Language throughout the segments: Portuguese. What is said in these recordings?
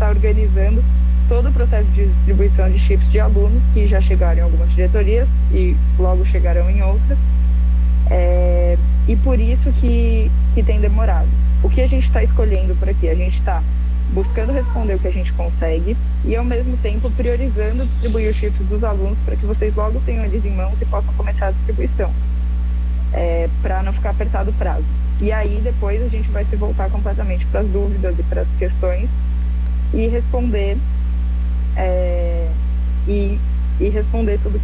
está organizando todo o processo de distribuição de chips de alunos que já chegaram em algumas diretorias e logo chegarão em outras. E por isso que tem demorado. O que a gente está escolhendo por aqui? A gente está buscando responder o que a gente consegue e, ao mesmo tempo, priorizando distribuir os chips dos alunos para que vocês logo tenham eles em mãos e possam começar a distribuição, para não ficar apertado o prazo. E aí, depois, a gente vai se voltar completamente para as dúvidas e para as questões e responder e responder tudo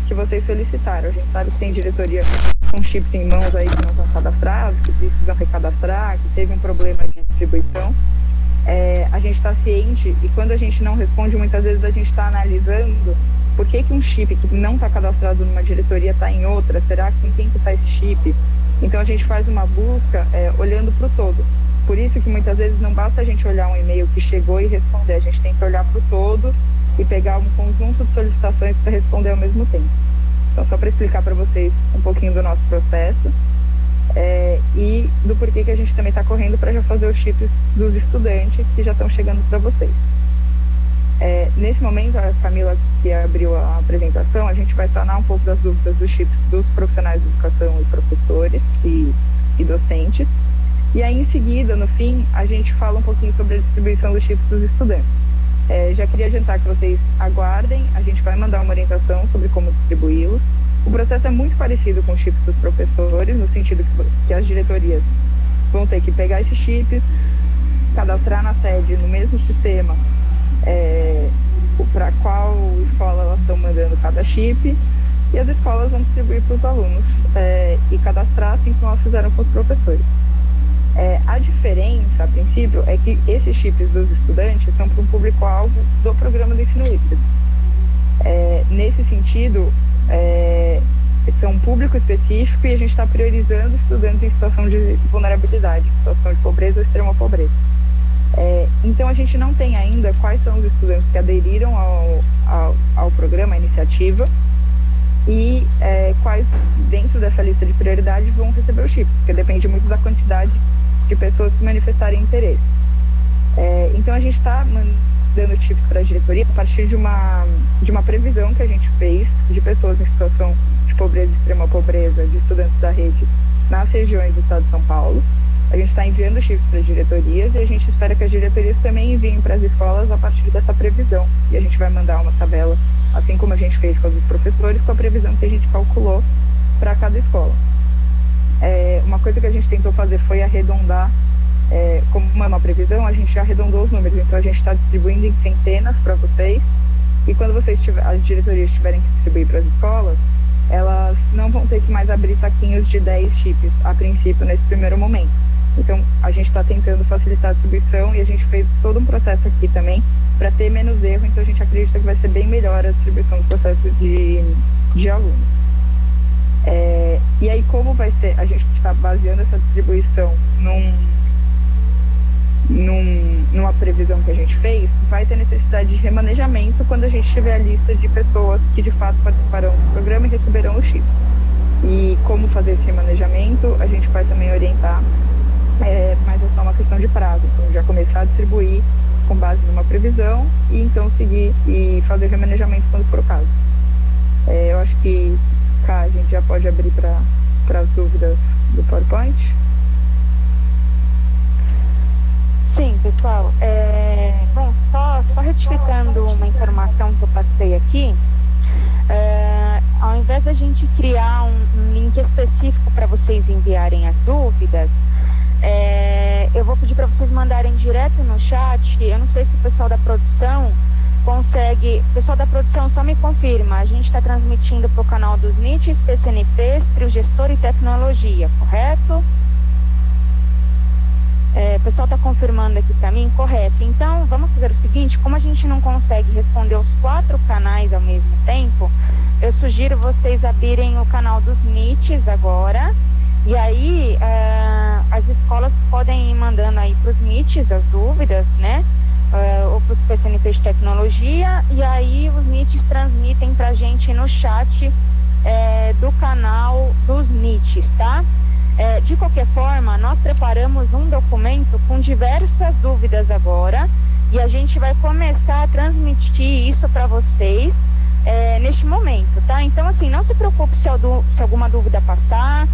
que vocês solicitaram. A gente sabe que tem diretoria com chips em mãos aí que não estão cadastrados, que precisam recadastrar, que teve um problema de distribuição. A gente está ciente e quando a gente não responde, muitas vezes a gente está analisando por que um chip que não está cadastrado numa diretoria está em outra, será que com quem que está esse chip? Então a gente faz uma busca olhando para o todo. Por isso que muitas vezes não basta a gente olhar um e-mail que chegou e responder, a gente tem que olhar para o todo e pegar um conjunto de solicitações para responder ao mesmo tempo. Então, só para explicar para vocês um pouquinho do nosso processo e do porquê que a gente também está correndo para já fazer os chips dos estudantes que já estão chegando para vocês. Nesse momento, a Camila, que abriu a apresentação, a gente vai sanar um pouco das dúvidas dos chips dos profissionais de educação e professores e docentes. E aí, em seguida, no fim, a gente fala um pouquinho sobre a distribuição dos chips dos estudantes. Já queria adiantar que vocês aguardem, a gente vai mandar uma orientação sobre como distribuí-los. O processo é muito parecido com os chips dos professores, no sentido que as diretorias vão ter que pegar esses chips, cadastrar na sede, no mesmo sistema, para qual escola elas estão mandando cada chip, e as escolas vão distribuir para os alunos e cadastrar, assim como elas fizeram com os professores. A diferença, a princípio, é que esses chips dos estudantes são para um público-alvo do programa do ensino híbrido. Nesse sentido, são um público específico e a gente está priorizando estudantes em situação de vulnerabilidade, situação de pobreza ou extrema pobreza. Então, a gente não tem ainda quais são os estudantes que aderiram ao programa, à iniciativa, e quais, dentro dessa lista de prioridade, vão receber os chips, porque depende muito da quantidade de pessoas que manifestarem interesse. Então, a gente está mandando chips para a diretoria a partir de uma previsão que a gente fez de pessoas em situação de pobreza, extrema pobreza, de estudantes da rede nas regiões do estado de São Paulo. A gente está enviando chips para as diretorias e a gente espera que as diretorias também enviem para as escolas a partir dessa previsão. E a gente vai mandar uma tabela, assim como a gente fez com os professores, com a previsão que a gente calculou para cada escola. Uma coisa que a gente tentou fazer foi arredondar, como é uma previsão, a gente já arredondou os números, então a gente está distribuindo em centenas para vocês, e quando as diretorias tiverem que distribuir para as escolas, elas não vão ter que mais abrir saquinhos de 10 chips, a princípio, nesse primeiro momento. Então, a gente está tentando facilitar a distribuição e a gente fez todo um processo aqui também para ter menos erro, então a gente acredita que vai ser bem melhor a distribuição do processo de alunos. E aí, como vai ser, a gente está baseando essa distribuição numa previsão que a gente fez, vai ter necessidade de remanejamento quando a gente tiver a lista de pessoas que de fato participarão do programa e receberão os chips. E como fazer esse remanejamento, a gente vai também orientar, mas é só uma questão de prazo. Então, já começar a distribuir com base numa previsão e então seguir e fazer remanejamento quando for o caso. Eu acho que a gente já pode abrir para as dúvidas do PowerPoint. Sim, pessoal. Bom, só retificando uma informação que eu passei aqui, ao invés da gente criar um link específico para vocês enviarem as dúvidas, eu vou pedir para vocês mandarem direto no chat. Eu não sei se o pessoal da produção consegue. Pessoal da produção, só me confirma. A gente está transmitindo para o canal dos NITs, PCNPs, Trio Gestor e Tecnologia, correto? O pessoal está confirmando aqui para mim, correto. Então, vamos fazer o seguinte: como a gente não consegue responder os 4 canais ao mesmo tempo, eu sugiro vocês abrirem o canal dos NITs agora, e aí as escolas podem ir mandando aí para os NITs as dúvidas, né? Ou para os PCNPs de tecnologia, e aí os NITs transmitem para a gente no chat do canal dos NITs, tá? De qualquer forma, nós preparamos um documento com diversas dúvidas agora, e a gente vai começar a transmitir isso para vocês neste momento, tá? Então, assim, não se preocupe se alguma dúvida passar,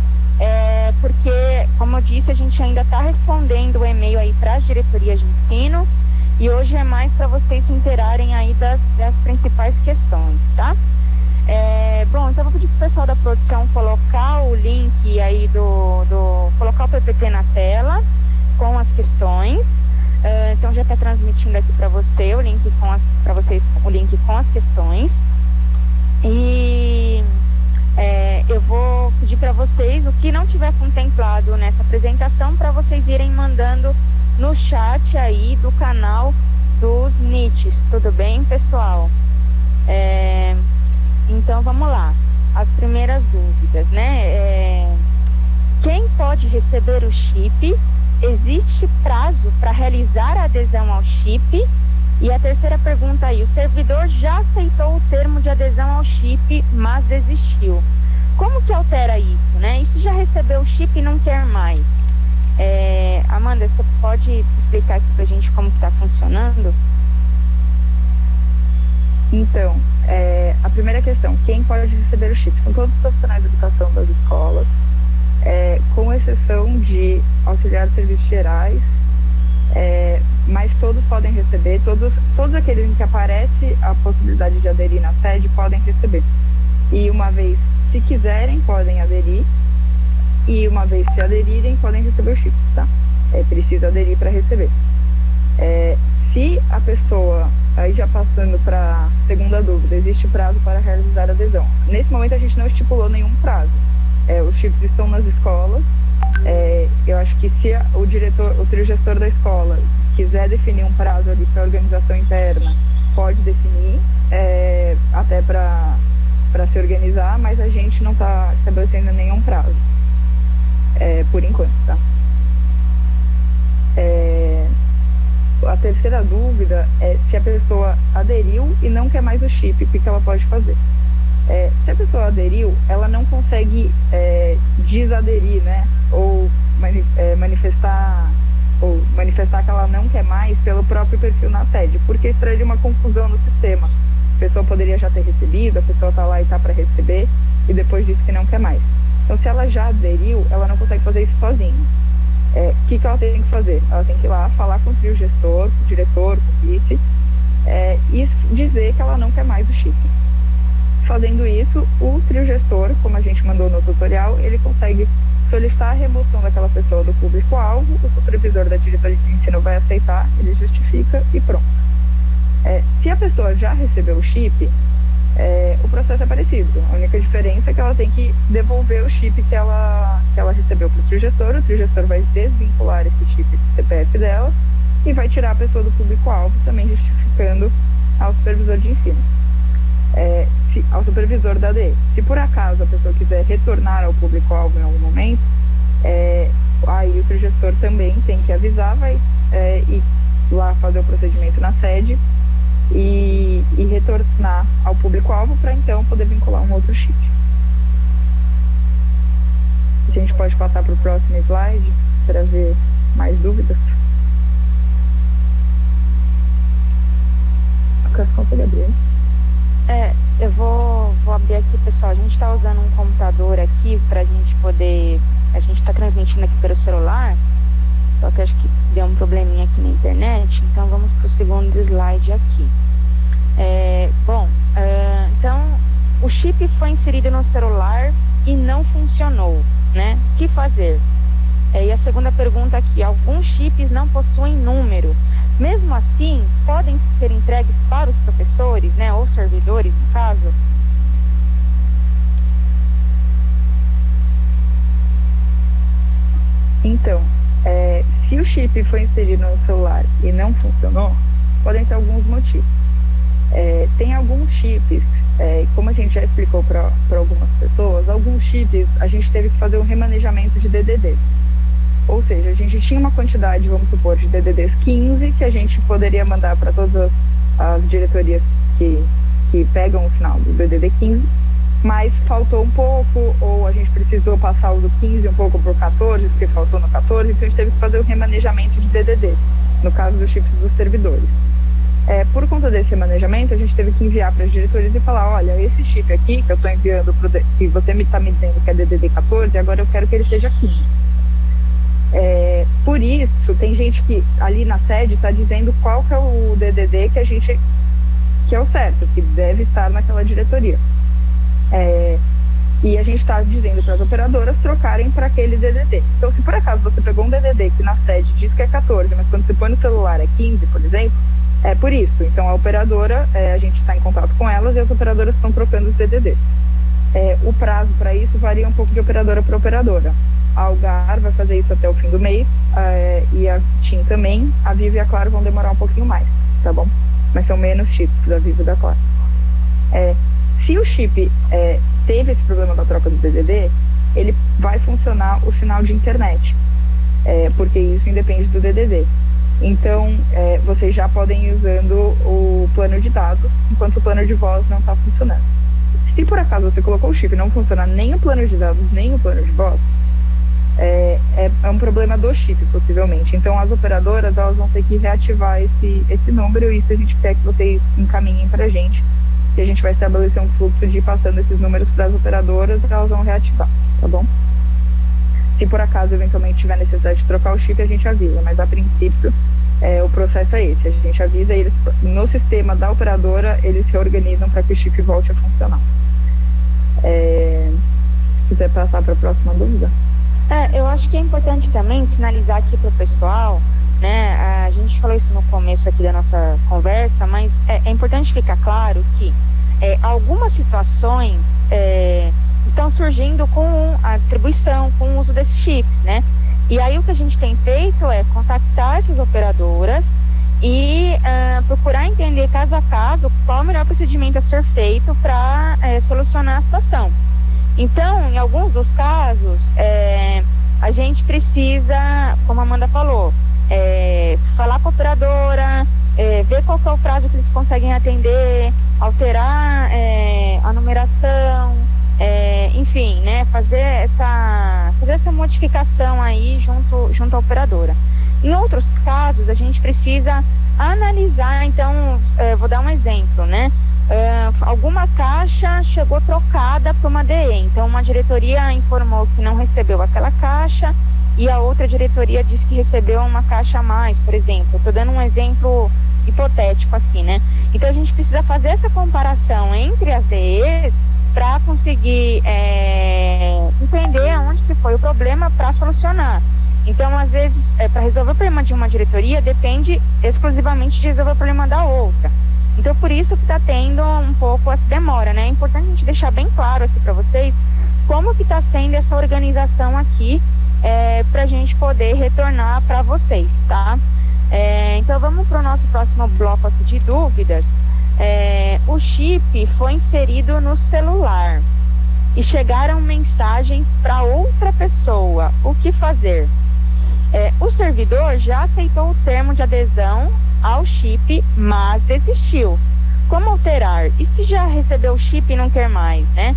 porque, como eu disse, a gente ainda está respondendo o e-mail aí para as diretorias de ensino, e hoje é mais para vocês se inteirarem aí das principais questões, tá? Bom, então eu vou pedir para o pessoal da produção colocar o link aí colocar o PPT na tela com as questões. Então já está transmitindo aqui para você o link para vocês o link com as questões. E eu vou pedir para vocês o que não tiver contemplado nessa apresentação para vocês irem mandando no chat aí do canal dos NITs, tudo bem, pessoal? Então vamos lá, as primeiras dúvidas, né? Quem pode receber o chip? Existe prazo para realizar a adesão ao chip? E a terceira pergunta aí, o servidor já aceitou o termo de adesão ao chip, mas desistiu. Como que altera isso, né? E se já recebeu o chip e não quer mais? Amanda, você pode explicar aqui pra gente como que tá funcionando? Então, a primeira questão, quem pode receber o chip? São todos os profissionais de educação das escolas, com exceção de auxiliares de serviços gerais, mas todos podem receber, todos aqueles em que aparece a possibilidade de aderir na sede podem receber. E uma vez, se quiserem, podem aderir, e uma vez se aderirem, podem receber os chips, tá? Precisa aderir para receber. Se a pessoa, aí já passando para a segunda dúvida, existe prazo para realizar a adesão? Nesse momento a gente não estipulou nenhum prazo. Os chips estão nas escolas. Eu acho que se o trio-gestor da escola quiser definir um prazo ali para a organização interna, pode definir, até para se organizar, mas a gente não está estabelecendo nenhum prazo, por enquanto, tá? A terceira dúvida é se a pessoa aderiu e não quer mais o chip, o que ela pode fazer? Se a pessoa aderiu, ela não consegue desaderir, né? Ou manifestar que ela não quer mais pelo próprio perfil na sede, porque isso traria uma confusão no sistema. A pessoa poderia já ter recebido, a pessoa está lá e está para receber, e depois disse que não quer mais. Então, se ela já aderiu, ela não consegue fazer isso sozinha. O que ela tem que fazer? Ela tem que ir lá falar com o trio gestor, com o diretor, com o vice, e dizer que ela não quer mais o chip. Fazendo isso, o trio gestor, como a gente mandou no tutorial, ele consegue solicitar a remoção daquela pessoa do público-alvo, o supervisor da diretoria de ensino vai aceitar, ele justifica e pronto. Se a pessoa já recebeu o chip, o processo é parecido. A única diferença é que ela tem que devolver o chip que ela recebeu para o trio gestor vai desvincular esse chip do CPF dela e vai tirar a pessoa do público-alvo, também justificando ao supervisor de ensino. Ao supervisor da ADE. Se por acaso a pessoa quiser retornar ao público-alvo em algum momento, aí o trio gestor também tem que avisar, vai ir lá fazer o procedimento na sede e retornar ao público-alvo para então poder vincular um outro chip. Se a gente pode passar para o próximo slide para ver mais dúvidas. Consegue abrir? Eu vou abrir aqui, pessoal. A gente está usando um computador aqui para a gente poder... A gente está transmitindo aqui pelo celular, só que acho que deu um probleminha aqui na internet, então vamos para o segundo slide aqui. Então, o chip foi inserido no celular e não funcionou, né? O que fazer? E a segunda pergunta aqui, alguns chips não possuem número. Mesmo assim, podem ser entregues para os professores, né, ou servidores, no caso? Então, se o chip foi inserido no celular e não funcionou, podem ter alguns motivos. Tem alguns chips, como a gente já explicou para algumas pessoas, alguns chips a gente teve que fazer um remanejamento de DDD. Ou seja, a gente tinha uma quantidade, vamos supor, de DDDs 15 que a gente poderia mandar para todas as diretorias que pegam o sinal do DDD 15, mas faltou um pouco, ou a gente precisou passar o do 15 um pouco por 14, porque faltou no 14, então a gente teve que fazer o remanejamento de DDD, no caso dos chips dos servidores. Por conta desse manejamento, a gente teve que enviar para as diretorias e falar, olha, esse chip aqui que eu estou enviando, que você está me dizendo que é DDD 14, agora eu quero que ele seja 15. Por isso, tem gente que ali na sede está dizendo qual que é o DDD que é o certo, que deve estar naquela diretoria. E a gente está dizendo para as operadoras trocarem para aquele DDD. Então, se por acaso você pegou um DDD que na sede diz que é 14, mas quando você põe no celular é 15, por exemplo, é por isso. Então, a operadora, a gente está em contato com elas e as operadoras estão trocando os DDDs. O prazo para isso varia um pouco de operadora para operadora. A Algar vai fazer isso até o fim do mês, e a TIM também. A Vivo e a Claro vão demorar um pouquinho mais, tá bom? Mas são menos chips da Vivo e da Claro. Se o chip teve esse problema da troca do DDD, ele vai funcionar o sinal de internet, porque isso independe do DDD. Então, vocês já podem ir usando o plano de dados, enquanto o plano de voz não está funcionando. Se por acaso você colocou o chip e não funciona nem o plano de dados, nem o plano de voz, é um problema do chip, possivelmente. Então, as operadoras elas vão ter que reativar esse número, e isso a gente quer que vocês encaminhem para a gente, que a gente vai estabelecer um fluxo de ir passando esses números para as operadoras e elas vão reativar, tá bom? Se por acaso, eventualmente, tiver necessidade de trocar o chip, a gente avisa, mas a princípio, o processo é esse, a gente avisa e eles, no sistema da operadora, eles se organizam para que o chip volte a funcionar. Se quiser passar para a próxima dúvida. Eu acho que é importante também sinalizar aqui para o pessoal, né? A gente falou isso no começo aqui da nossa conversa, mas é importante ficar claro que algumas situações estão surgindo com a atribuição, com o uso desses chips, né? E aí o que a gente tem feito é contactar essas operadoras e procurar entender caso a caso qual é o melhor procedimento a ser feito para solucionar a situação. Então, em alguns dos casos, a gente precisa, como a Amanda falou, falar com a operadora, ver qual que é o prazo que eles conseguem atender, alterar a numeração, enfim, né, fazer essa modificação aí junto à operadora. Em outros casos, a gente precisa analisar, então, vou dar um exemplo, né? Alguma caixa chegou trocada para uma DE, então uma diretoria informou que não recebeu aquela caixa e a outra diretoria disse que recebeu uma caixa a mais, por exemplo. Estou dando um exemplo hipotético aqui, né? Então a gente precisa fazer essa comparação entre as DEs para conseguir entender onde que foi o problema para solucionar. Então, às vezes, para resolver o problema de uma diretoria, depende exclusivamente de resolver o problema da outra. Então, por isso que está tendo um pouco essa demora, né? É importante a gente deixar bem claro aqui para vocês como que está sendo essa organização aqui, para a gente poder retornar para vocês, tá? Então, vamos para o nosso próximo bloco aqui de dúvidas. O chip foi inserido no celular e chegaram mensagens para outra pessoa. O que fazer? O servidor já aceitou o termo de adesão ao chip, mas desistiu. Como alterar? E se já recebeu o chip e não quer mais, né?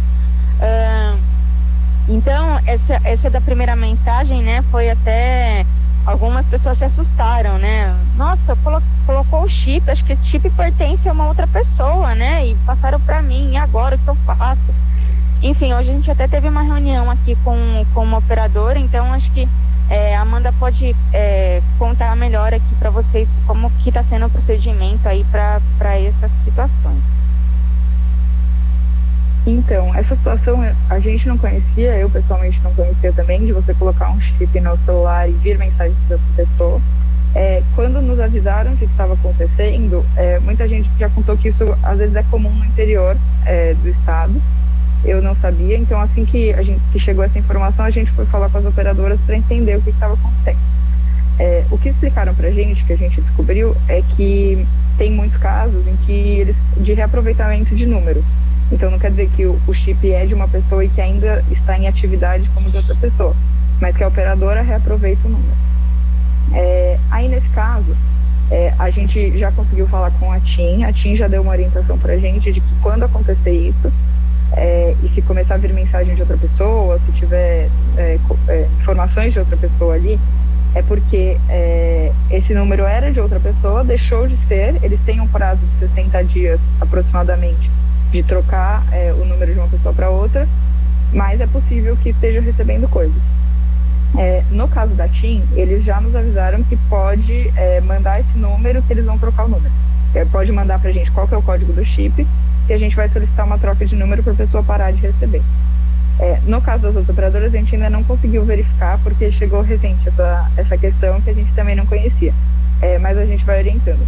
Então, essa da primeira mensagem, né, foi até... Algumas pessoas se assustaram, né? Nossa, colocou o chip, acho que esse chip pertence a uma outra pessoa, né? E passaram para mim, e agora o que eu faço? Enfim, hoje a gente até teve uma reunião aqui com uma operadora, então acho que a Amanda pode contar melhor aqui para vocês como que está sendo o procedimento aí para essas situações. Então, essa situação a gente não conhecia, eu pessoalmente não conhecia também, de você colocar um chip no celular e vir mensagem para outra pessoa. Quando nos avisaram que estava acontecendo, muita gente já contou que isso às vezes é comum no interior do estado. Eu não sabia, então assim que chegou essa informação, a gente foi falar com as operadoras para entender o que estava acontecendo. O que explicaram para a gente, que a gente descobriu, é que tem muitos casos em que de reaproveitamento de número. Então não quer dizer que o chip é de uma pessoa e que ainda está em atividade como de outra pessoa, mas que a operadora reaproveita o número. Aí nesse caso, a gente já conseguiu falar com a TIM já deu uma orientação para a gente de que quando acontecer isso, e se começar a vir mensagem de outra pessoa, se tiver informações de outra pessoa ali, é porque esse número era de outra pessoa, deixou de ser, eles têm um prazo de 60 dias aproximadamente de trocar o número de uma pessoa para outra, mas é possível que esteja recebendo coisas. No caso da TIM, eles já nos avisaram que pode mandar esse número, que eles vão trocar o número. Pode mandar para a gente qual que é o código do chip e a gente vai solicitar uma troca de número para a pessoa parar de receber. No caso das outras operadoras, a gente ainda não conseguiu verificar, porque chegou recente essa questão que a gente também não conhecia. Mas a gente vai orientando.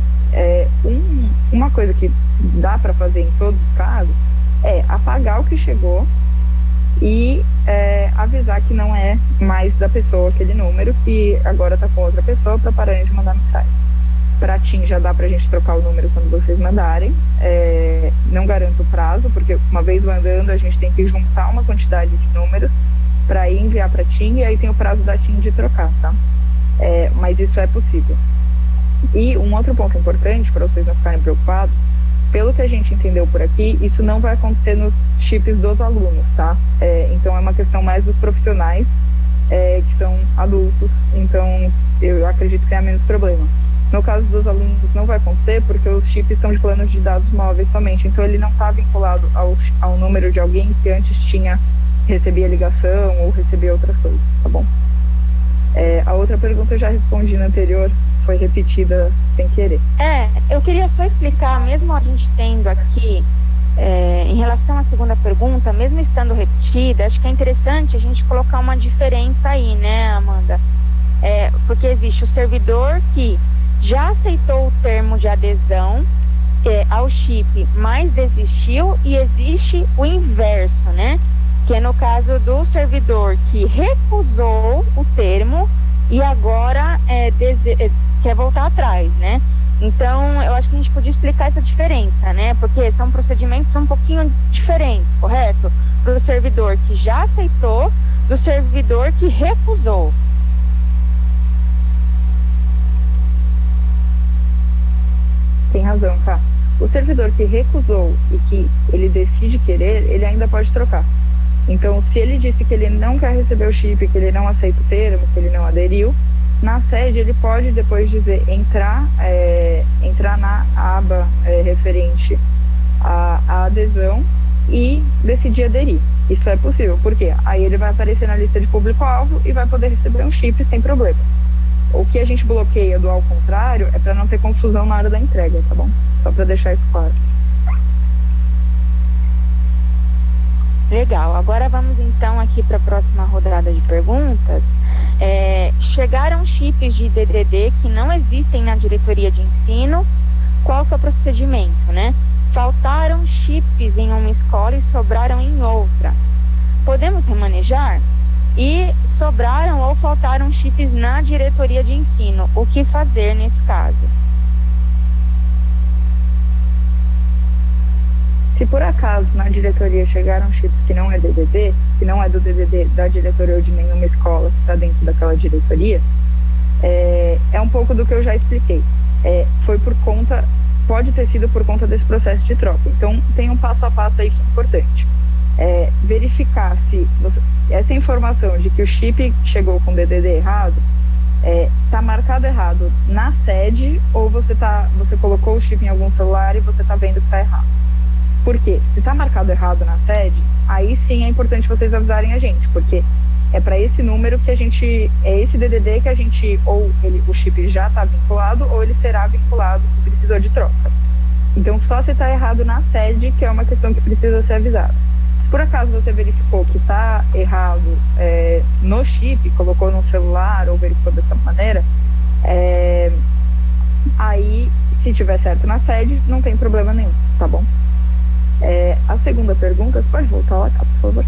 Uma coisa que dá para fazer em todos os casos é apagar o que chegou e avisar que não é mais da pessoa aquele número, que agora está com outra pessoa, para parar de mandar mensagem. Para a TIM já dá para a gente trocar o número quando vocês mandarem. Não garanto o prazo, porque uma vez mandando a gente tem que juntar uma quantidade de números para enviar para a TIM, e aí tem o prazo da TIM de trocar, tá? Mas isso é possível. E um outro ponto importante, para vocês não ficarem preocupados, pelo que a gente entendeu por aqui, isso não vai acontecer nos chips dos alunos, tá? Então é uma questão mais dos profissionais, que são adultos, então eu acredito que tenha menos problema. No caso dos alunos não vai acontecer, porque os chips são de planos de dados móveis somente, então ele não está vinculado ao número de alguém que antes recebia ligação ou recebia outras coisas, tá bom? A outra pergunta eu já respondi na anterior, foi repetida sem querer. Eu queria só explicar, mesmo a gente tendo aqui, em relação à segunda pergunta, mesmo estando repetida, acho que é interessante a gente colocar uma diferença aí, né, Amanda? Porque existe o servidor que já aceitou o termo de adesão ao chip, mas desistiu, e existe o inverso, né? Que é no caso do servidor que recusou o termo e agora quer voltar atrás, né? Então, eu acho que a gente podia explicar essa diferença, né? Porque são procedimentos um pouquinho diferentes, correto? Para o servidor que já aceitou, do servidor que recusou. Tem razão, tá? O servidor que recusou e que ele decide querer, ele ainda pode trocar. Então, se ele disse que ele não quer receber o chip, que ele não aceita o termo, que ele não aderiu, na sede ele pode depois dizer entrar na aba referente à adesão e decidir aderir. Isso é possível, porque aí ele vai aparecer na lista de público-alvo e vai poder receber um chip sem problema. O que a gente bloqueia do ao contrário é para não ter confusão na hora da entrega, tá bom? Só para deixar isso claro. Legal, agora vamos então aqui para a próxima rodada de perguntas. Chegaram chips de DDD que não existem na diretoria de ensino, qual que é o procedimento, né? Faltaram chips em uma escola e sobraram em outra. Podemos remanejar? E sobraram ou faltaram chips na diretoria de ensino, o que fazer nesse caso? Se por acaso na diretoria chegaram chips que não é DDD, que não é do DDD da diretoria ou de nenhuma escola que está dentro daquela diretoria, é um pouco do que eu já expliquei. Foi por conta, pode ter sido por conta desse processo de troca. Então tem um passo a passo aí que é importante. Verificar se essa informação de que o chip chegou com DDD errado está marcado errado na sede, ou você colocou o chip em algum celular e você está vendo que está errado. Por quê? Se está marcado errado na sede, aí sim é importante vocês avisarem a gente, porque é para esse número que esse DDD que a gente, o chip já está vinculado, ou ele será vinculado se precisou de troca. Então só se está errado na sede, que é uma questão que precisa ser avisada. Se por acaso você verificou que está errado no chip, colocou no celular ou verificou dessa maneira, aí se tiver certo na sede, não tem problema nenhum, tá bom? A segunda pergunta, você pode voltar lá, tá, por favor?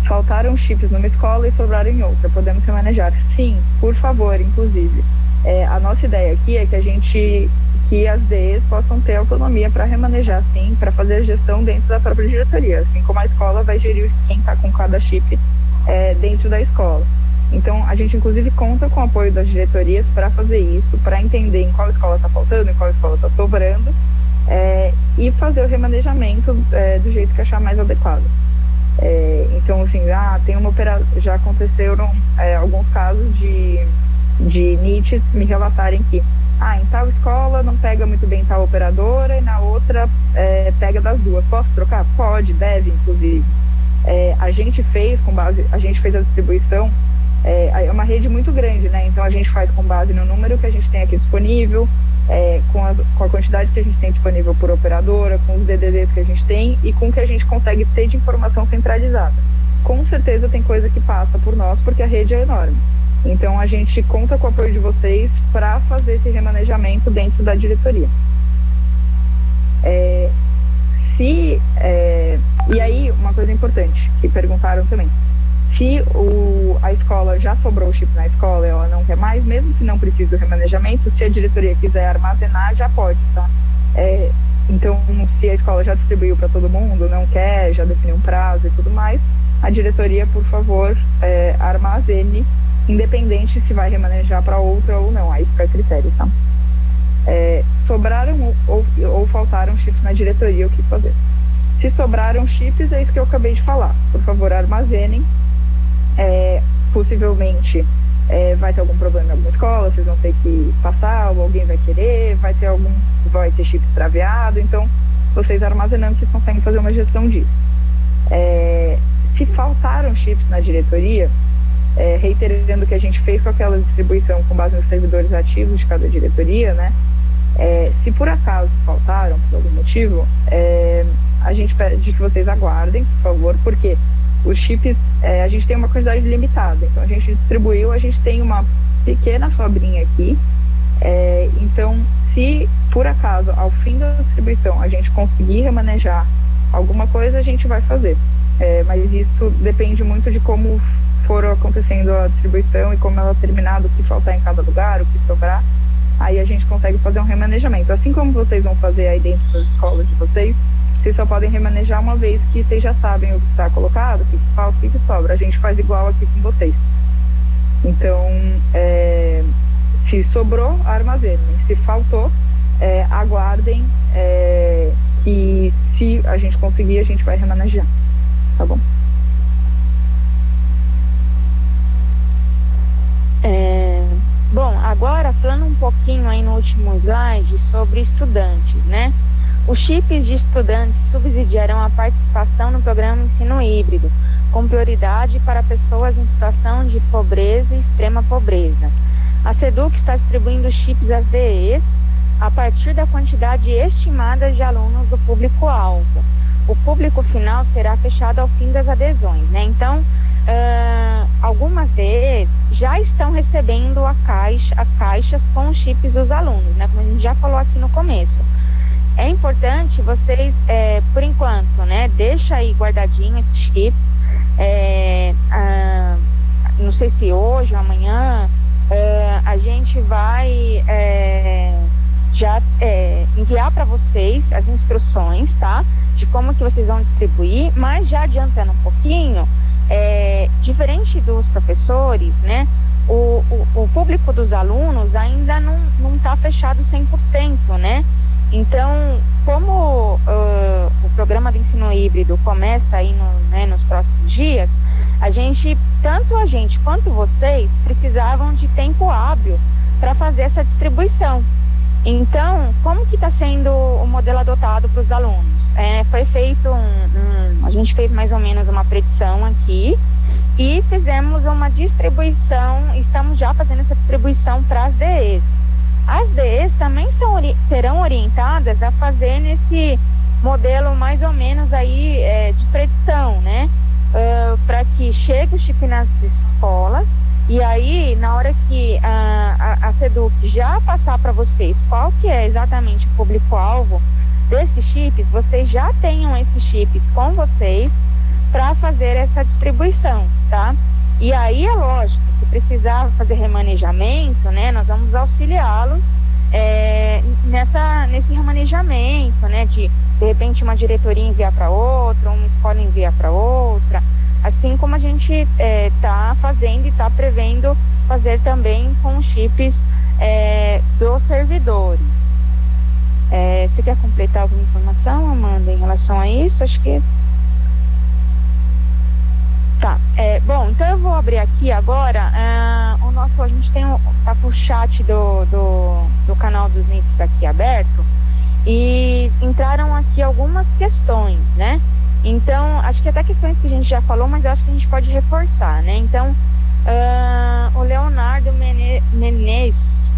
Faltaram chips numa escola e sobraram em outra, podemos remanejar? Sim, por favor, inclusive. A nossa ideia aqui é que as DEs possam ter autonomia para remanejar, sim, para fazer a gestão dentro da própria diretoria, assim como a escola vai gerir quem está com cada chip dentro da escola. Então, a gente, inclusive, conta com o apoio das diretorias para fazer isso, para entender em qual escola está faltando, em qual escola está sobrando, e fazer o remanejamento do jeito que achar mais adequado. Então, assim, já aconteceram alguns casos de de NITs me relatarem que em tal escola não pega muito bem tal operadora e na outra pega das duas. Posso trocar? Pode, deve, inclusive. A gente fez a distribuição, é uma rede muito grande, né? Então a gente faz com base no número que a gente tem aqui disponível, com a quantidade que a gente tem disponível por operadora, com os DDDs que a gente tem e com o que a gente consegue ter de informação centralizada. Com certeza tem coisa que passa por nós, porque a rede é enorme. Então a gente conta com o apoio de vocês para fazer esse remanejamento dentro da diretoria. E aí, uma coisa importante que perguntaram também, se a escola já sobrou o chip na escola e ela não quer mais, mesmo que não precise do remanejamento, se a diretoria quiser armazenar, já pode, tá? Então, se a escola já distribuiu para todo mundo, não quer, já definiu um prazo e tudo mais, a diretoria, por favor, armazene, independente se vai remanejar para outra ou não, aí fica a critério, tá? Sobraram ou faltaram chips na diretoria, o que fazer? Se sobraram chips, é isso que eu acabei de falar. Por favor, armazenem. Possivelmente vai ter algum problema em alguma escola, vocês vão ter que passar, ou alguém vai querer, vai ter chip extraviado, então vocês armazenando, vocês conseguem fazer uma gestão disso. Se faltaram chips na diretoria, reiterando que a gente fez com aquela distribuição com base nos servidores ativos de cada diretoria, né? Se por acaso faltaram, por algum motivo, a gente pede que vocês aguardem, por favor, porque os chips, a gente tem uma quantidade limitada, então a gente distribuiu, a gente tem uma pequena sobrinha aqui, então se por acaso, ao fim da distribuição, a gente conseguir remanejar alguma coisa, a gente vai fazer, mas isso depende muito de como for acontecendo a distribuição e como ela terminar, do que faltar em cada lugar, o que sobrar, aí a gente consegue fazer um remanejamento. Assim como vocês vão fazer aí dentro das escolas de vocês só podem remanejar uma vez que vocês já sabem o que está colocado, o que falta, o que sobra. A gente faz igual aqui com vocês. Então, se sobrou, armazenem. Se faltou, aguardem que se a gente conseguir, a gente vai remanejar. Tá bom? Bom, agora falando um pouquinho aí no último slide sobre estudantes, né? Os chips de estudantes subsidiarão a participação no programa Ensino Híbrido, com prioridade para pessoas em situação de pobreza e extrema pobreza. A SEDUC está distribuindo chips às DEs a partir da quantidade estimada de alunos do público-alvo. O público final será fechado ao fim das adesões, né? Então, algumas DEs já estão recebendo as caixas com os chips dos alunos, né? Como a gente já falou aqui no começo. É importante vocês, por enquanto, né, deixa aí guardadinho esses chips, não sei se hoje ou amanhã, a gente vai já enviar para vocês as instruções, tá, de como que vocês vão distribuir, mas já adiantando um pouquinho, diferente dos professores, né, o público dos alunos ainda não está fechado 100%, né? Então, como o programa de ensino híbrido começa aí nos próximos dias, tanto a gente quanto vocês precisavam de tempo hábil para fazer essa distribuição. Então, como que está sendo o modelo adotado para os alunos? Foi feito a gente fez mais ou menos uma predição aqui e fizemos uma distribuição, estamos já fazendo essa distribuição para as DEs. As DEs também serão orientadas a fazer nesse modelo mais ou menos aí de predição, né? Para que chegue o chip nas escolas e aí, na hora que a SEDUC já passar para vocês qual que é exatamente o público-alvo desses chips, vocês já tenham esses chips com vocês para fazer essa distribuição, tá? E aí, é lógico, se precisar fazer remanejamento, né, nós vamos auxiliá-los nesse remanejamento, né, de repente uma diretoria enviar para outra, uma escola enviar para outra, assim como a gente está fazendo e está prevendo fazer também com chips dos servidores. Você quer completar alguma informação, Amanda, em relação a isso? Acho que... Tá. Bom, então eu vou abrir aqui agora a gente tá com o chat do canal dos NITs aqui aberto, e entraram aqui algumas questões, né? Então, acho que até questões que a gente já falou, mas eu acho que a gente pode reforçar, né? Então, o Leonardo Menezes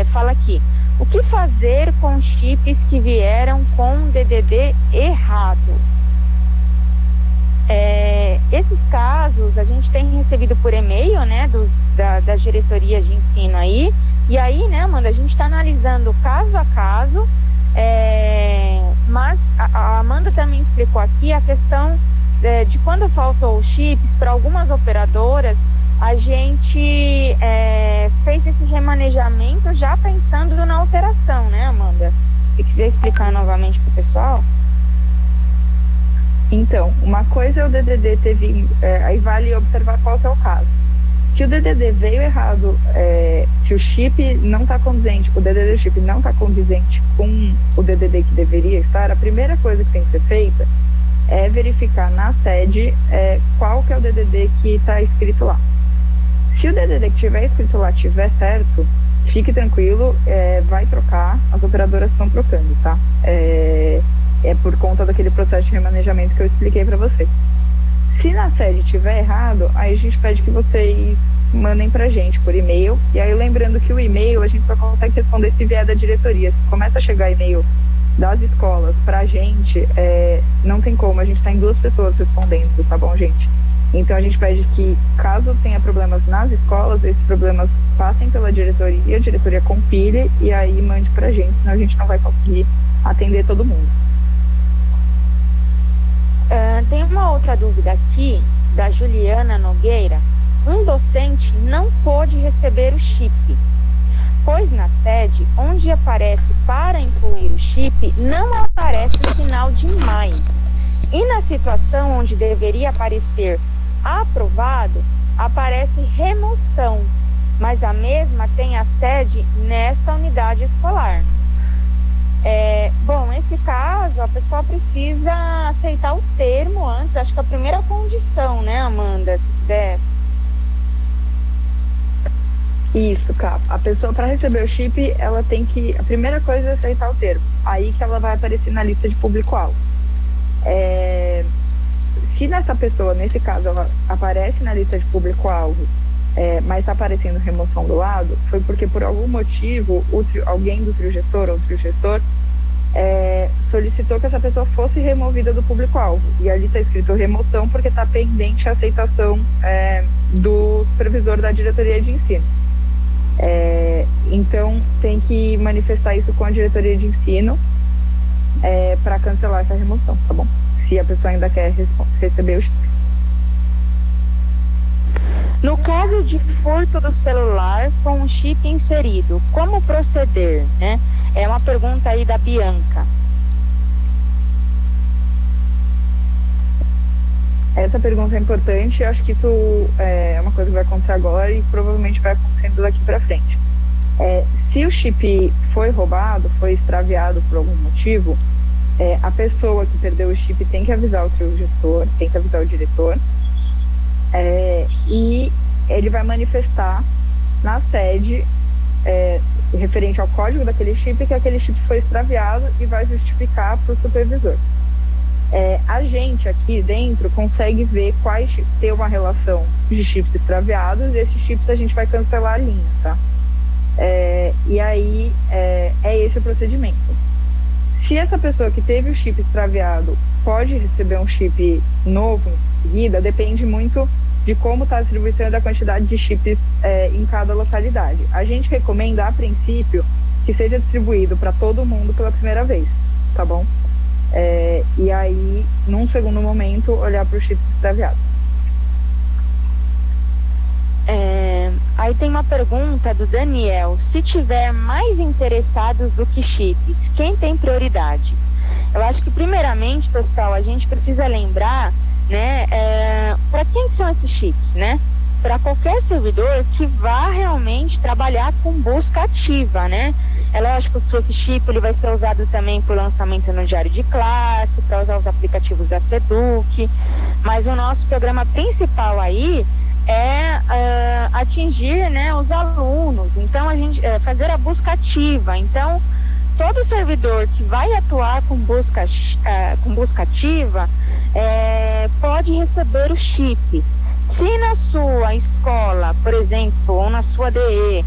fala aqui: o que fazer com chips que vieram com DDD errado? Esses casos a gente tem recebido por e-mail, né, das diretorias de ensino aí, e aí, né, Amanda, a gente está analisando caso a caso, mas a Amanda também explicou aqui a questão de quando faltou os chips para algumas operadoras, a gente fez esse remanejamento já pensando na alteração, né, Amanda? Se quiser explicar novamente para o pessoal. Então, uma coisa é o DDD ter vindo, aí vale observar qual que é o caso. Se o DDD veio errado, se o chip não está condizente, o DDD chip não está condizente com o DDD que deveria estar, a primeira coisa que tem que ser feita é verificar na sede qual que é o DDD que está escrito lá. Se o DDD que tiver escrito lá tiver certo, fique tranquilo, vai trocar, as operadoras estão trocando, tá? É por conta daquele processo de remanejamento que eu expliquei para você. Se na sede tiver errado, aí a gente pede que vocês mandem pra gente por e-mail. E aí lembrando que o e-mail a gente só consegue responder se vier da diretoria. Se começa a chegar e-mail das escolas pra gente, não tem como, a gente tá em 2 pessoas respondendo, tá bom, gente? Então a gente pede que, caso tenha problemas nas escolas, esses problemas passem pela diretoria, a diretoria compile e aí mande pra gente, senão a gente não vai conseguir atender todo mundo. Tem uma outra dúvida aqui, da Juliana Nogueira. Um docente não pôde receber o chip, pois na sede, onde aparece para incluir o chip, não aparece o sinal de mais. E na situação onde deveria aparecer aprovado, aparece remoção, mas a mesma tem a sede nesta unidade escolar. Bom, nesse caso, a pessoa precisa aceitar o termo antes, acho que a primeira condição, né, Amanda? Se quiser. Isso, Cap. A pessoa, para receber o chip, ela tem que... A primeira coisa é aceitar o termo. Aí que ela vai aparecer na lista de público-alvo. Se nessa pessoa, nesse caso, ela aparece na lista de público-alvo, mas está aparecendo remoção do lado, foi porque por algum motivo alguém do trio gestor ou trio gestor solicitou que essa pessoa fosse removida do público-alvo. E ali está escrito remoção porque está pendente a aceitação do supervisor da diretoria de ensino. Então tem que manifestar isso com a diretoria de ensino para cancelar essa remoção, tá bom? Se a pessoa ainda quer receber o chip. No caso de furto do celular com o chip inserido, como proceder, né? É uma pergunta aí da Bianca. Essa pergunta é importante, eu acho que isso é uma coisa que vai acontecer agora e provavelmente vai acontecendo daqui para frente. Se o chip foi roubado, foi extraviado por algum motivo, a pessoa que perdeu o chip tem que avisar o trio gestor, tem que avisar o diretor, e ele vai manifestar na sede referente ao código daquele chip que aquele chip foi extraviado e vai justificar para o supervisor. A gente aqui dentro consegue ver quais ter uma relação de chips extraviados, e esses chips a gente vai cancelar a linha, tá? E aí é esse o procedimento. Se essa pessoa que teve o chip extraviado pode receber um chip novo em seguida, depende muito de como está a distribuição e da quantidade de chips em cada localidade. A gente recomenda, a princípio, que seja distribuído para todo mundo pela primeira vez, tá bom? E aí, num segundo momento, olhar para os chips extraviados. Aí tem uma pergunta do Daniel: se tiver mais interessados do que chips, quem tem prioridade? Eu acho que primeiramente, pessoal, a gente precisa lembrar, né, para quem são esses chips, né? Para qualquer servidor que vá realmente trabalhar com busca ativa, né? É lógico que esse chip ele vai ser usado também para o lançamento no diário de classe, para usar os aplicativos da Seduc, mas o nosso programa principal aí é atingir, né, os alunos. Então, a gente fazer a busca ativa. Então, todo servidor que vai atuar com busca ativa pode receber o chip. Se na sua escola, por exemplo, ou na sua DE,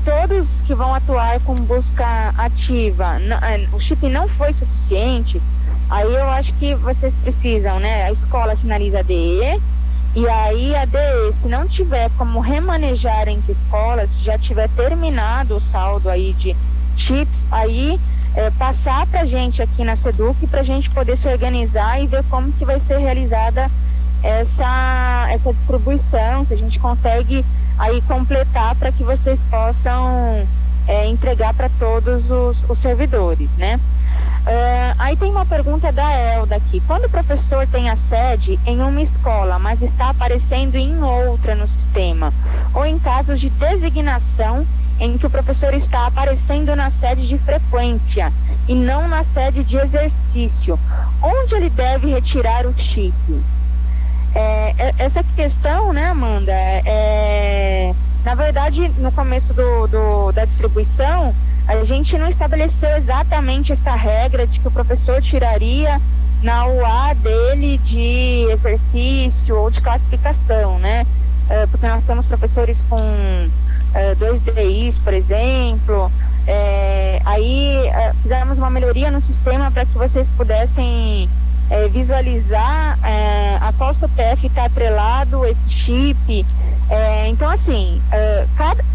todos que vão atuar com busca ativa, o chip não foi suficiente, aí eu acho que vocês precisam, né? A escola sinaliza a DE, e aí a DE, se não tiver como remanejar entre escolas, se já tiver terminado o saldo aí de chips, aí passar para a gente aqui na SEDUC, para a gente poder se organizar e ver como que vai ser realizada essa distribuição, se a gente consegue aí completar para que vocês possam entregar para todos os servidores, né? Aí tem uma pergunta da Elda aqui. Quando o professor tem a sede em uma escola, mas está aparecendo em outra no sistema, ou em casos de designação em que o professor está aparecendo na sede de frequência e não na sede de exercício, onde ele deve retirar o chip? Essa questão, né, Amanda, na verdade, no começo da distribuição, a gente não estabeleceu exatamente essa regra de que o professor tiraria na UA dele de exercício ou de classificação, né? Porque nós temos professores com 2 DIs, por exemplo. Aí fizemos uma melhoria no sistema para que vocês pudessem visualizar a qual CPF está atrelado esse chip. Então, assim,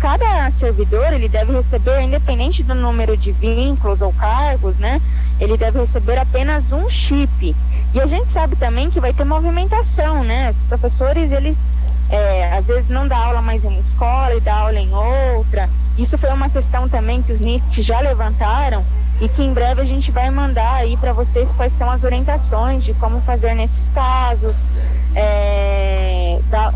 cada servidor, ele deve receber, independente do número de vínculos ou cargos, né? Ele deve receber apenas um chip. E a gente sabe também que vai ter movimentação, né? Os professores, eles às vezes não dá aula mais em uma escola e dá aula em outra. Isso foi uma questão também que os NITs já levantaram, e que em breve a gente vai mandar aí para vocês quais são as orientações de como fazer nesses casos.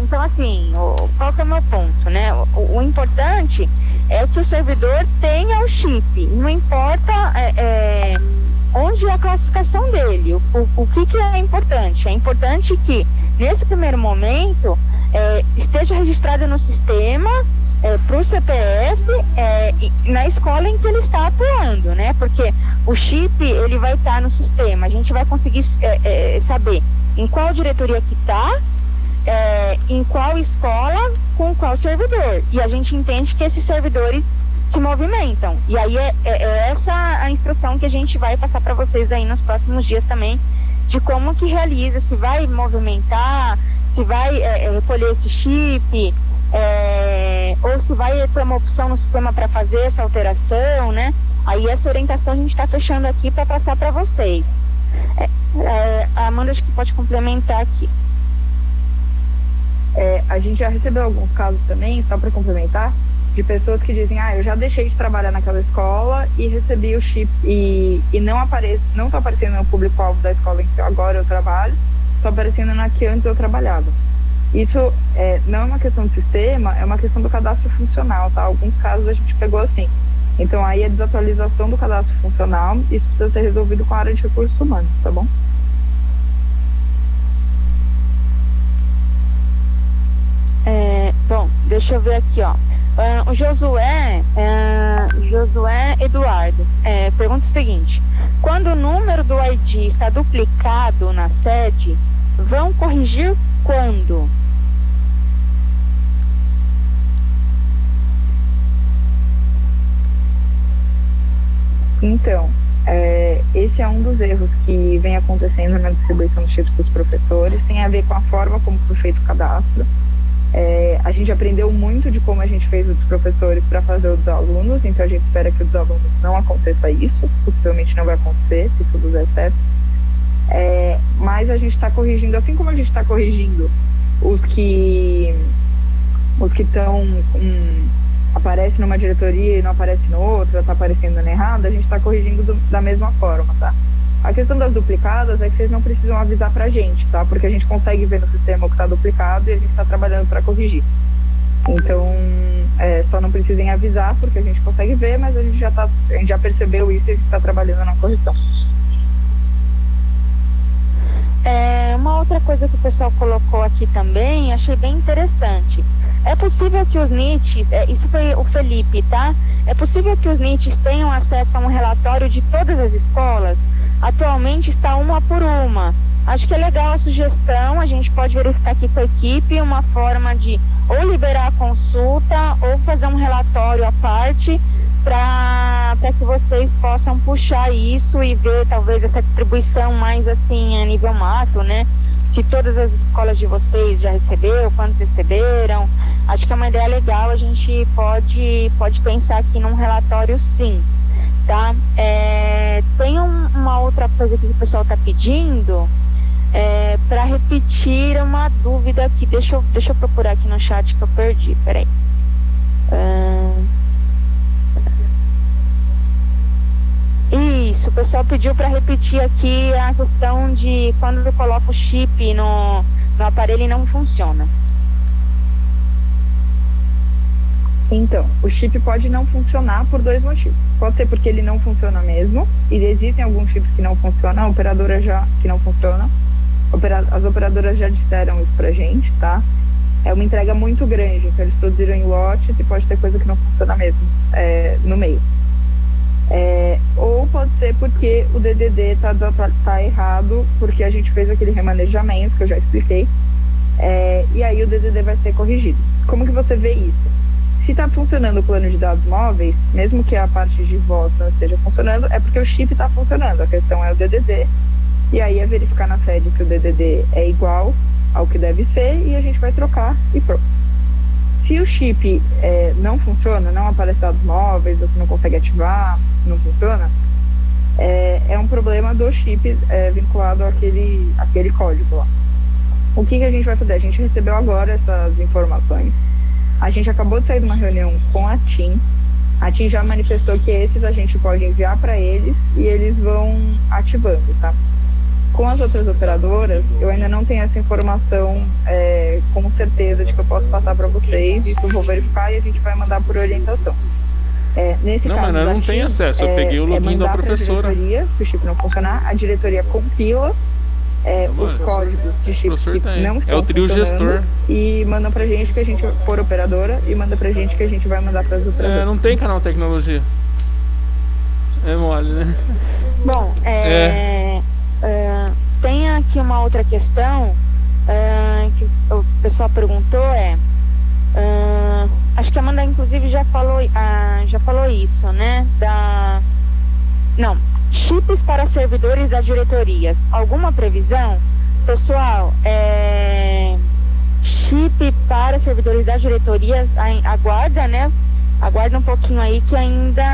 Então, assim, qual que é o meu ponto, né? O importante é que o servidor tenha o chip, não importa onde é a classificação dele. O que é importante? É importante que, nesse primeiro momento, esteja registrado no sistema para o CPF na escola em que ele está atuando, né? Porque o chip, ele vai estar no sistema, a gente vai conseguir saber em qual diretoria que está, em qual escola, com qual servidor, e a gente entende que esses servidores se movimentam, e aí é essa a instrução que a gente vai passar para vocês aí nos próximos dias também, de como que realiza, se vai movimentar, se vai recolher esse chip, ou se vai ter uma opção no sistema para fazer essa alteração, né? Aí essa orientação a gente está fechando aqui para passar para vocês. A Amanda acho que pode complementar aqui. A gente já recebeu alguns casos também, só para complementar, de pessoas que dizem, eu já deixei de trabalhar naquela escola e recebi o chip e não estou aparecendo no público-alvo da escola em que agora eu trabalho, estou aparecendo na que antes eu trabalhava. Isso não é uma questão de sistema, é uma questão do cadastro funcional, tá? Alguns casos a gente pegou assim. Então aí a desatualização do cadastro funcional, isso precisa ser resolvido com a área de recursos humanos, tá bom? Bom, deixa eu ver aqui, ó. O Josué Eduardo pergunta o seguinte: quando o número do ID está duplicado na sede, vão corrigir quando? Então, esse é um dos erros que vem acontecendo na distribuição dos chips dos professores, tem a ver com a forma como foi feito o cadastro. A gente aprendeu muito de como a gente fez o dos professores para fazer o dos alunos, então a gente espera que o dos alunos não aconteça isso, possivelmente não vai acontecer, se tudo der certo. Mas a gente está corrigindo, assim como a gente está corrigindo os que estão aparece numa diretoria e não aparece em outra, está aparecendo na errada, a gente está corrigindo da mesma forma, tá? A questão das duplicadas é que vocês não precisam avisar pra gente, tá? Porque a gente consegue ver no sistema o que está duplicado e a gente está trabalhando para corrigir. Então, só não precisem avisar porque a gente consegue ver, mas a gente já percebeu isso e a gente está trabalhando na correção. Uma outra coisa que o pessoal colocou aqui também, achei bem interessante. É possível que os NITs, isso foi o Felipe, tá? É possível que os NITs tenham acesso a um relatório de todas as escolas? Atualmente está uma por uma. Acho que é legal a sugestão, a gente pode verificar aqui com a equipe uma forma de ou liberar a consulta ou fazer um relatório à parte para que vocês possam puxar isso e ver talvez essa distribuição mais assim a nível macro, né? Se todas as escolas de vocês já receberam, quantos receberam. Acho que é uma ideia legal, a gente pode pensar aqui num relatório sim, tá? Tem uma outra coisa aqui que o pessoal está pedindo, para repetir uma dúvida aqui, deixa eu procurar aqui no chat que eu perdi, peraí. Isso, o pessoal pediu para repetir aqui a questão de quando eu coloco o chip no aparelho e não funciona. Então, o chip pode não funcionar por 2 motivos. Pode ser porque ele não funciona mesmo, e existem alguns chips que não funcionam, a operadora que não funciona. As operadoras já disseram isso pra gente, tá? É uma entrega muito grande, então eles produziram em lotes e pode ter coisa que não funciona mesmo no meio. Ou pode ser porque o DDD tá errado, porque a gente fez aquele remanejamento que eu já expliquei, e aí o DDD vai ser corrigido. Como que você vê isso? Se está funcionando o plano de dados móveis, mesmo que a parte de voz não esteja funcionando, é porque o chip está funcionando, a questão é o DDD, e aí é verificar na sede se o DDD é igual ao que deve ser, e a gente vai trocar e pronto. Se o chip não funciona, não aparece dados móveis, você não consegue ativar, não funciona, é um problema do chip vinculado àquele código lá. O que a gente vai fazer? A gente recebeu agora essas informações. A gente acabou de sair de uma reunião com a TIM. A TIM já manifestou que esses a gente pode enviar para eles e eles vão ativando, tá? Com as outras operadoras, eu ainda não tenho essa informação com certeza de que eu posso passar para vocês. Isso eu vou verificar e a gente vai mandar por orientação. Nesse não, caso, mas eu não tenho acesso. Eu peguei o login da professora. Se o chip não funcionar, a diretoria compila os códigos de chips que não estão o trio gestor e manda pra gente que a gente for operadora e manda pra gente que a gente vai mandar para as operadoras. Não tem canal tecnologia. É mole, né? Bom, tem aqui uma outra questão que o pessoal perguntou, acho que a Amanda inclusive já falou isso, né? Chips para servidores das diretorias, alguma previsão? Pessoal, chip para servidores das diretorias, aguarda um pouquinho aí que ainda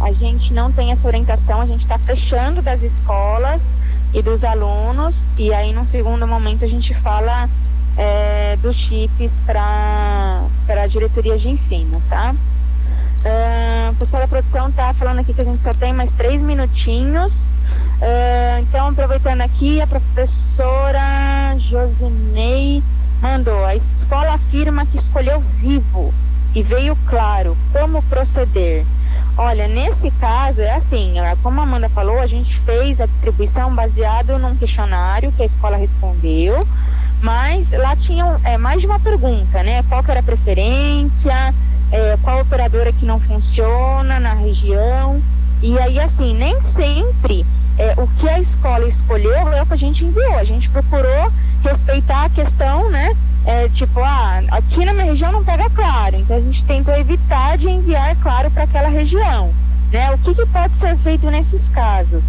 a gente não tem essa orientação, a gente está fechando das escolas e dos alunos, e aí num segundo momento a gente fala dos chips para a diretoria de ensino, tá? O pessoal da produção tá falando aqui que a gente só tem mais 3 minutinhos. Então, aproveitando aqui, a professora Josinei mandou: a escola afirma que escolheu vivo e veio claro como proceder. Olha, nesse caso é assim, como a Amanda falou, a gente fez a distribuição baseado num questionário que a escola respondeu, mas lá tinha mais de uma pergunta, né? Qual que era a preferência, qual operadora que não funciona na região, e aí assim, nem sempre o que a escola escolheu é o que a gente enviou, a gente procurou respeitar a questão, né? Aqui na minha região não pega claro, então a gente tentou evitar de enviar claro para aquela região, né? O que pode ser feito nesses casos?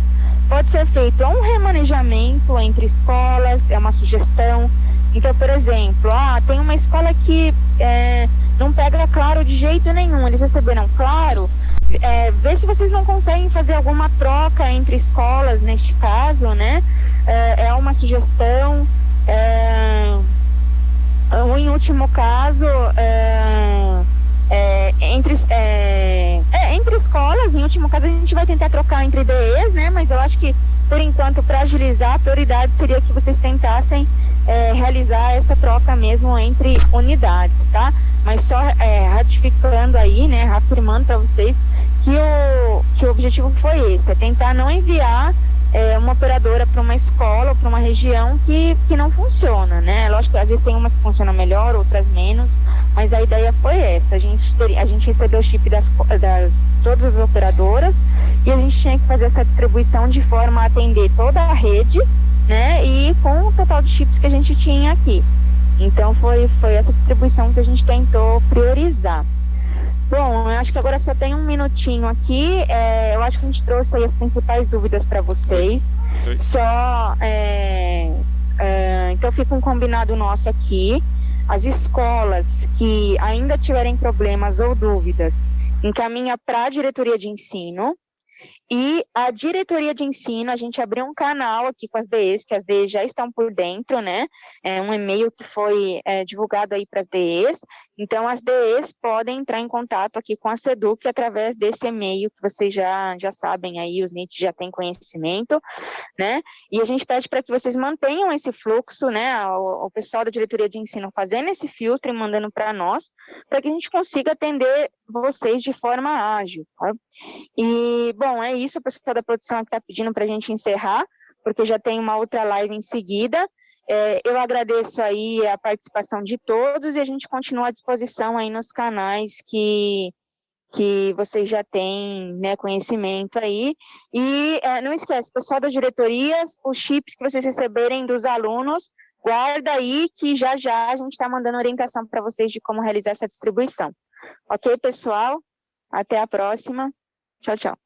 Pode ser feito um remanejamento entre escolas, é uma sugestão. Então, por exemplo, tem uma escola que não pega claro de jeito nenhum, eles receberam claro, vê se vocês não conseguem fazer alguma troca entre escolas neste caso, né? É uma sugestão. Ou em último caso, entre escolas, em último caso a gente vai tentar trocar entre IDEs, né? Mas eu acho que, por enquanto, para agilizar, a prioridade seria que vocês tentassem realizar essa troca mesmo entre unidades, tá? Mas só ratificando aí, né, afirmando para vocês que o objetivo foi esse, tentar não enviar uma operadora para uma escola ou para uma região que não funciona, né? Lógico que às vezes tem umas que funcionam melhor, outras menos, mas a ideia foi essa. A gente recebeu o chip das todas as operadoras e a gente tinha que fazer essa distribuição de forma a atender toda a rede, né? E com o total de chips que a gente tinha aqui. Então foi essa distribuição que a gente tentou priorizar. Bom, eu acho que agora só tem um minutinho aqui. Eu acho que a gente trouxe aí as principais dúvidas para vocês. Oi. Então fica um combinado nosso aqui. As escolas que ainda tiverem problemas ou dúvidas, encaminha para a diretoria de ensino. E a diretoria de ensino, a gente abriu um canal aqui com as DEs, que as DEs já estão por dentro, né? Um e-mail que foi divulgado aí para as DEs. Então, as DEs podem entrar em contato aqui com a SEDUC através desse e-mail que vocês já sabem aí, os NITs já têm conhecimento, né? E a gente pede para que vocês mantenham esse fluxo, né? O pessoal da diretoria de ensino fazendo esse filtro e mandando para nós, para que a gente consiga atender vocês de forma ágil, tá? E, bom, é isso, o pessoal da produção está pedindo para a gente encerrar, porque já tem uma outra live em seguida. Eu agradeço aí a participação de todos e a gente continua à disposição aí nos canais que vocês já têm, né, conhecimento aí. E não esquece, pessoal das diretorias, os chips que vocês receberem dos alunos, guarda aí que já a gente está mandando orientação para vocês de como realizar essa distribuição. Ok, pessoal? Até a próxima. Tchau, tchau.